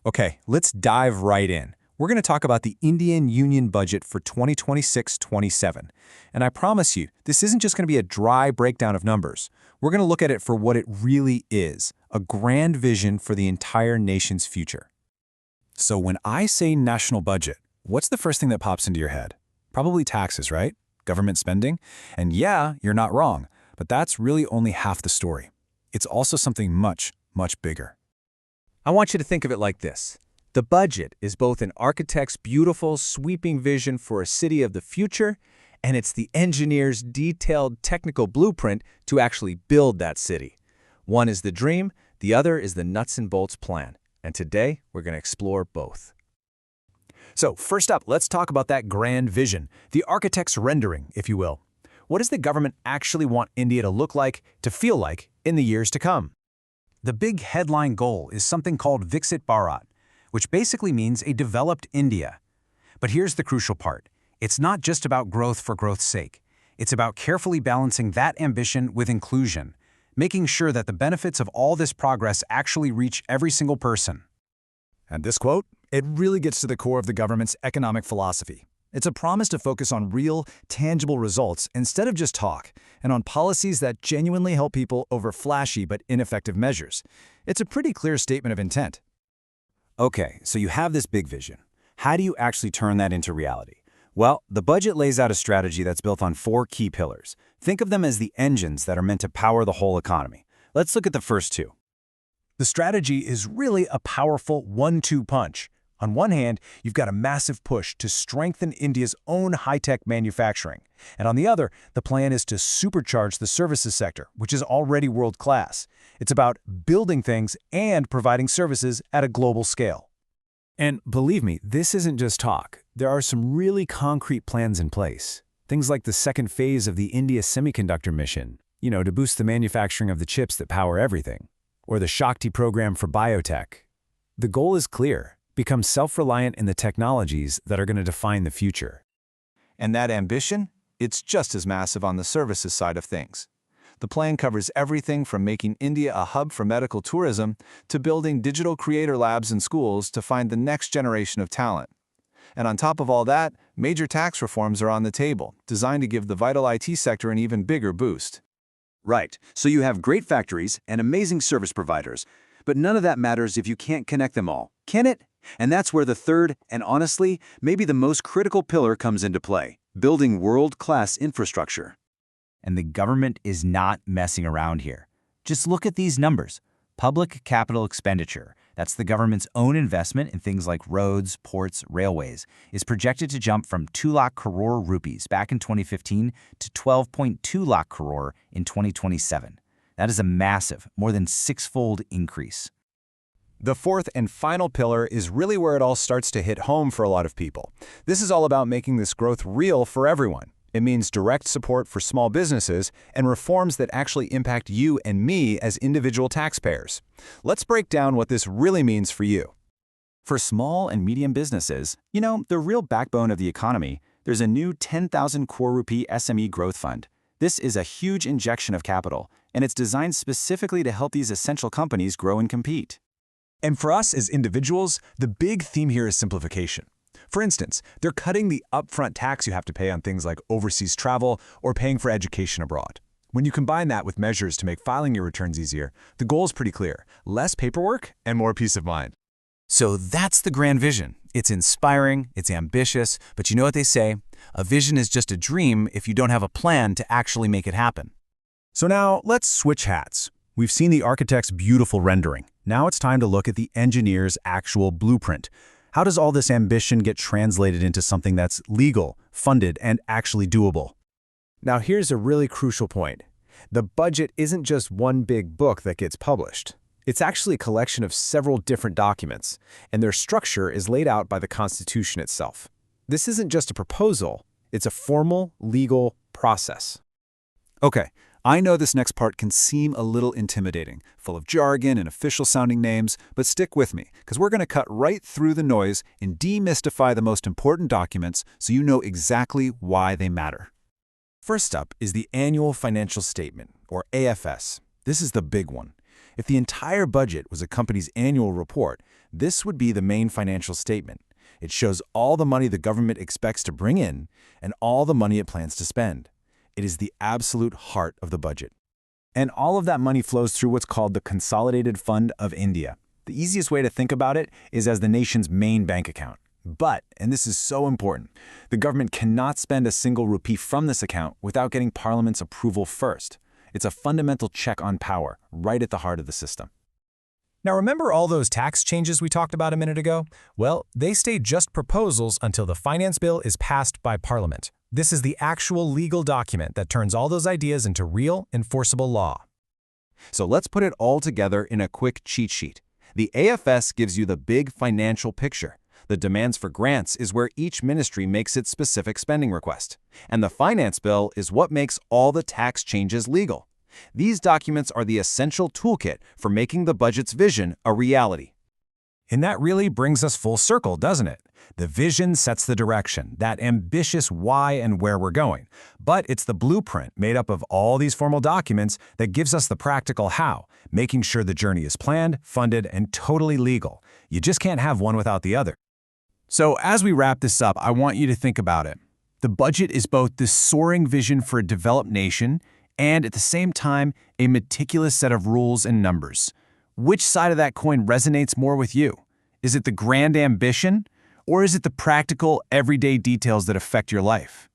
Okay, let's dive right in. We're going to talk about the Indian Union budget for 2026-27. And I promise you, this isn't just going to be a dry breakdown of numbers. We're going to look at it for what it really is, a grand vision for the entire nation's future. So when I say national budget, what's the first thing that pops into your head? Probably taxes, right? Government spending? And yeah, you're not wrong, but that's really only half the story. It's also something much, much bigger. I want you to think of it like this. The budget is both an architect's beautiful, sweeping vision for a city of the future, and it's the engineer's detailed technical blueprint to actually build that city. One is the dream, the other is the nuts and bolts plan. And today, we're going to explore both. So first up, let's talk about that grand vision, the architect's rendering, if you will. What does the government actually want India to look like, to feel like, in the years to come? The big headline goal is something called Viksit Bharat, which basically means a developed India. But here's the crucial part. It's not just about growth for growth's sake. It's about carefully balancing that ambition with inclusion, making sure that the benefits of all this progress actually reach every single person. And this quote, it really gets to the core of the government's economic philosophy. It's a promise to focus on real, tangible results instead of just talk, and on policies that genuinely help people over flashy but ineffective measures. It's a pretty clear statement of intent. Okay, so you have this big vision. How do you actually turn that into reality? Well, the budget lays out a strategy that's built on 4 key pillars. Think of them as the engines that are meant to power the whole economy. Let's look at the first 2. The strategy is really a powerful 1-2 punch. On one hand, you've got a massive push to strengthen India's own high-tech manufacturing. And on the other, the plan is to supercharge the services sector, which is already world-class. It's about building things and providing services at a global scale. And believe me, this isn't just talk. There are some really concrete plans in place. Things like the second phase of the India semiconductor mission, to boost the manufacturing of the chips that power everything. Or the Shakti program for biotech. The goal is clear. Become self-reliant in the technologies that are going to define the future. And that ambition? It's just as massive on the services side of things. The plan covers everything from making India a hub for medical tourism to building digital creator labs in schools to find the next generation of talent. And on top of all that, major tax reforms are on the table, designed to give the vital IT sector an even bigger boost. Right, so you have great factories and amazing service providers, but none of that matters if you can't connect them all, can it? And that's where the third, and honestly, maybe the most critical pillar comes into play, building world-class infrastructure. And the government is not messing around here. Just look at these numbers. Public capital expenditure, that's the government's own investment in things like roads, ports, railways, is projected to jump from 2 lakh crore rupees back in 2015 to 12.2 lakh crore in 2027. That is a massive, more than 6-fold increase. The fourth and final pillar is really where it all starts to hit home for a lot of people. This is all about making this growth real for everyone. It means direct support for small businesses and reforms that actually impact you and me as individual taxpayers. Let's break down what this really means for you. For small and medium businesses, the real backbone of the economy, there's a new 10,000 crore rupee SME growth fund. This is a huge injection of capital, and it's designed specifically to help these essential companies grow and compete. And for us as individuals, the big theme here is simplification. For instance, they're cutting the upfront tax you have to pay on things like overseas travel or paying for education abroad. When you combine that with measures to make filing your returns easier, the goal is pretty clear: less paperwork and more peace of mind. So that's the grand vision. It's inspiring, it's ambitious, but you know what they say? A vision is just a dream if you don't have a plan to actually make it happen. So now let's switch hats. We've seen the architect's beautiful rendering. Now it's time to look at the engineer's actual blueprint. How does all this ambition get translated into something that's legal, funded, and actually doable? Now here's a really crucial point. The budget isn't just one big book that gets published. It's actually a collection of several different documents, and their structure is laid out by the Constitution itself. This isn't just a proposal, it's a formal, legal process. Okay, I know this next part can seem a little intimidating, full of jargon and official-sounding names, but stick with me, because we're going to cut right through the noise and demystify the most important documents so you know exactly why they matter. First up is the Annual Financial Statement, or AFS. This is the big one. If the entire budget was a company's annual report, This would be the main financial statement. It shows all the money the government expects to bring in and all the money it plans to spend. It is the absolute heart of the budget. And all of that money flows through what's called the Consolidated Fund of India. The easiest way to think about it is as the nation's main bank account. But, and this is so important, the government cannot spend a single rupee from this account without getting Parliament's approval first. It's a fundamental check on power, right at the heart of the system. Now remember all those tax changes we talked about a minute ago? Well, they stay just proposals until the finance bill is passed by Parliament. This is the actual legal document that turns all those ideas into real, enforceable law. So let's put it all together in a quick cheat sheet. The AFS gives you the big financial picture. The demands for grants is where each ministry makes its specific spending request. And the finance bill is what makes all the tax changes legal. These documents are the essential toolkit for making the budget's vision a reality. And that really brings us full circle, doesn't it? The vision sets the direction, that ambitious why and where we're going. But it's the blueprint made up of all these formal documents that gives us the practical how, making sure the journey is planned, funded, and totally legal. You just can't have one without the other. So as we wrap this up, I want you to think about it. The budget is both the soaring vision for a developed nation and at the same time, a meticulous set of rules and numbers. Which side of that coin resonates more with you? Is it the grand ambition, or is it the practical, everyday details that affect your life?